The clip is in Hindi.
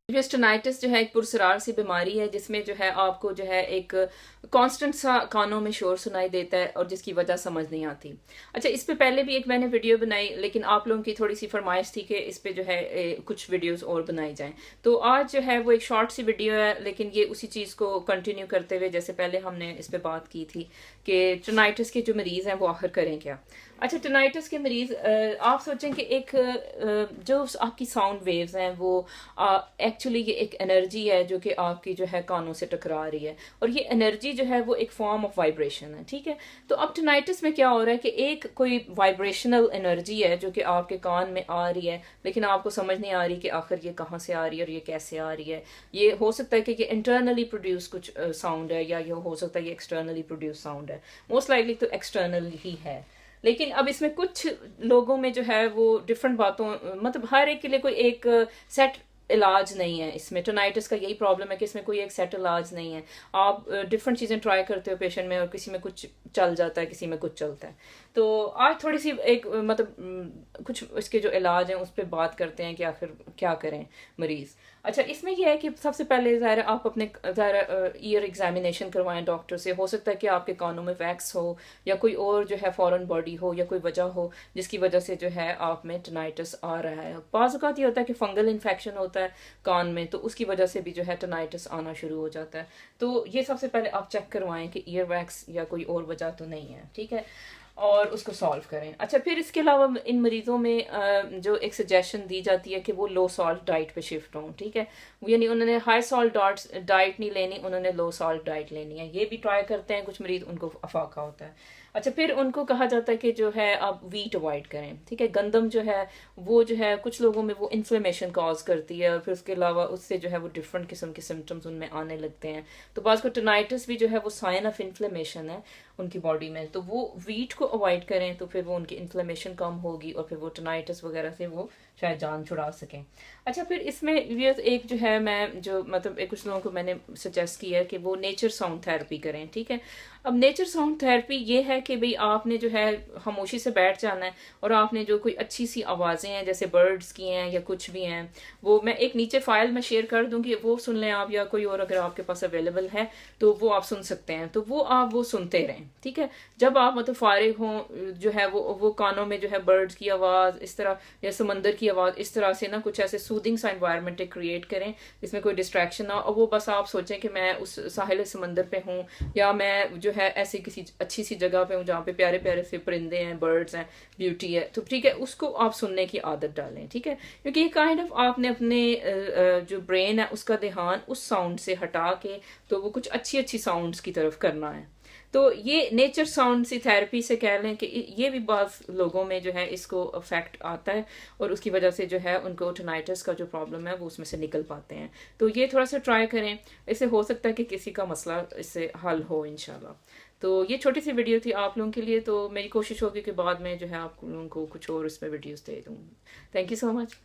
टिनाइटिस जो है एक पुरसरार सी बीमारी है जिसमें जो है आपको जो है एक कांस्टेंट सा कानों में शोर सुनाई देता है और जिसकी वजह समझ नहीं आती। अच्छा, इस पे पहले भी एक मैंने वीडियो बनाई, लेकिन आप लोगों की थोड़ी सी फरमाइश थी कि इस पे जो है कुछ वीडियोस और बनाई जाएं, तो आज जो है वो एक शॉर्ट सी वीडियो है, लेकिन ये उसी चीज़ को कंटिन्यू करते हुए जैसे पहले हमने इस पे बात की थी कि टिनाइटिस के जो मरीज़ हैं वो आखिर करें क्या। अच्छा, टिनाइटिस के मरीज़, आप सोचें कि एक जो आपकी साउंड वेव्स हैं वो एक्चुअली ये एक एनर्जी है जो कि आपकी जो है कानों से टकरा रही है, और ये एनर्जी जो है वो एक फॉर्म ऑफ वाइब्रेशन है। ठीक है, तो अब टिनाइटिस में क्या हो रहा है कि एक कोई वाइब्रेशनल एनर्जी है जो कि आपके कान में आ रही है, लेकिन आपको समझ नहीं आ रही कि आखिर ये कहाँ से आ रही है और ये कैसे आ रही है। ये हो सकता है कि ये इंटरनली प्रोड्यूस कुछ साउंड है, या ये हो सकता है ये एक्सटर्नली प्रोड्यूस साउंड है। मोस्ट लाइकली तो एक्सटर्नल ही है, लेकिन अब इसमें कुछ लोगों में जो है वो डिफरेंट बातों, मतलब हर एक के लिए कोई एक सेट इलाज नहीं है। इसमें टिनाइटिस का यही प्रॉब्लम है कि इसमें कोई एक सेट इलाज नहीं है। आप डिफरेंट चीज़ें ट्राई करते हो पेशेंट में, और किसी में कुछ चल जाता है, किसी में कुछ चलता है। तो आज थोड़ी सी एक मतलब कुछ इसके जो इलाज हैं उस पर बात करते हैं कि आखिर क्या करें मरीज़। अच्छा, इसमें यह है कि सबसे पहले ज़ाहिर आप अपने ज़ाहिर ईयर एग्जामिनेशन करवाएं डॉक्टर से। हो सकता है कि आपके कानों में वैक्स हो, या कोई और जो है फॉरेन बॉडी हो, या कोई वजह हो जिसकी वजह से जो है आप में टिनाइटिस आ रहा है। बाज़ औक़ात ये होता है कि फंगल इन्फेक्शन होता है कान में, तो उसकी वजह से भी जो है टिनाइटिस आना शुरू हो जाता है। तो ये सबसे पहले आप चेक करवाएं कि ईयर वैक्स या कोई और वजह तो नहीं है। ठीक है, और उसको सॉल्व करें। अच्छा, फिर इसके अलावा इन मरीज़ों में जो एक सजेशन दी जाती है कि वो लो सॉल्ट डाइट पे शिफ्ट हों। ठीक है, यानी उन्होंने हाई सॉल्ट डाइट नहीं लेनी, उन्होंने लो सॉल्ट डाइट लेनी है। ये भी ट्राई करते हैं कुछ मरीज़, उनको अफाका होता है। अच्छा, फिर उनको कहा जाता है कि जो है आप वीट अवॉइड करें। ठीक है, गंदम जो है वो जो है कुछ लोगों में वो इन्फ्लेमेशन कॉज करती है, और फिर उसके अलावा उससे जो है वो डिफरेंट किस्म के सिम्टम्स उनमें आने लगते हैं। तो बाज़ को टिनाइटिस भी जो है वो साइन ऑफ इन्फ्लेमेशन है उनकी बॉडी में, तो वो वीट को अवॉइड करें तो फिर वो उनकी इन्फ्लेमेशन कम होगी, और फिर वो टिनाइटिस वगैरह से वो शायद जान छुड़ा सकें। अच्छा, फिर इसमें ये एक जो है मैं जो मतलब एक कुछ लोगों को मैंने सजेस्ट किया है कि वो नेचर साउंड थेरेपी करें। ठीक है, अब नेचर साउंड थेरेपी ये है कि भाई आपने जो है खामोशी से बैठ जाना है, और आपने जो कोई अच्छी सी आवाज़ें हैं जैसे बर्ड्स की हैं या कुछ भी हैं, वो मैं एक नीचे फाइल में शेयर कर दूंगी, वो सुन लें आप, या कोई और अगर आपके पास अवेलेबल है तो वो आप सुन सकते हैं। तो वो आप वो सुनते रहें। ठीक है, जब आप मतलब फारिग हों जो है वो कानों में जो है बर्ड्स की आवाज़ इस तरह, या समंदर की आवाज़ इस तरह से ना कुछ ऐसे सूदिंग सा इन्वायरमेंट क्रिएट करें जिसमें कोई डिस्ट्रैक्शन ना, और वो बस आप सोचें कि मैं उस साहिल समंदर पे हूँ, या मैं जो है ऐसी किसी अच्छी सी जगह पे हूँ जहाँ पे प्यारे प्यारे से परिंदे हैं, बर्ड्स हैं, ब्यूटी है। तो ठीक है, उसको आप सुनने की आदत डालें। ठीक है, क्योंकि ये काइंड ऑफ आपने अपने जो ब्रेन है उसका ध्यान उस साउंड से हटा के तो वो कुछ अच्छी अच्छी साउंड्स की तरफ करना है। तो ये नेचर साउंड सी थेरेपी से कह लें कि ये भी बाज़ लोगों में जो है इसको अफेक्ट आता है, और उसकी वजह से जो है उनको टिनाइटिस का जो प्रॉब्लम है वो उसमें से निकल पाते हैं। तो ये थोड़ा सा ट्राई करें, इससे हो सकता है कि किसी का मसला इससे हल हो इंशाल्लाह। तो ये छोटी सी वीडियो थी आप लोगों के लिए, तो मेरी कोशिश होगी कि बाद में जो है आप लोगों को कुछ और इसमें वीडियोस दे दूँ। Thank you so much.